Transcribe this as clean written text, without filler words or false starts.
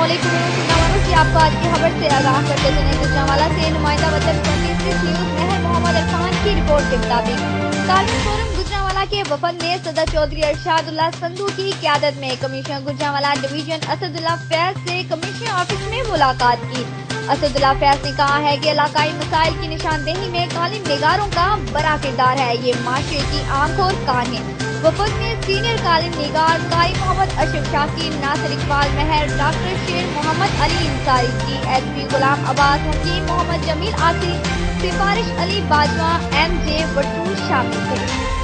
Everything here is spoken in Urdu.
علیکم کی آپ کو آج کی خبر سے آگاہ کرتے چلیں گجرانوالہ سے نمائندہ وطن 26 نیوز مہر محمد عرفان کی رپورٹ کے مطابق کاربن فورم گجرانوالہ کے وفد نے صدر چودھری ارشاد اللہ سندھو کی قیادت میں کمشنر گجرانوالہ ڈویژن اسد اللہ فیض سے کمشنر آفس میں ملاقات کی۔ اسد اللہ فیض نے کہا ہے کہ علاقائی مسائل کی نشاندہی میں کالم نگاروں کا بڑا کردار ہے، یہ معاشرے کی آنکھ اور کان ہے۔ وفد میں سینئر کالم نگار قاری محمد اشرف شاکر، ناصر اقبال مہر، ڈاکٹر شیر محمد علی Ansari, D S P Ghulam Abbas حکیم، محمد جمیل آصف، سفارش علی باجوہ، ایم جے وٹو شامل تھے۔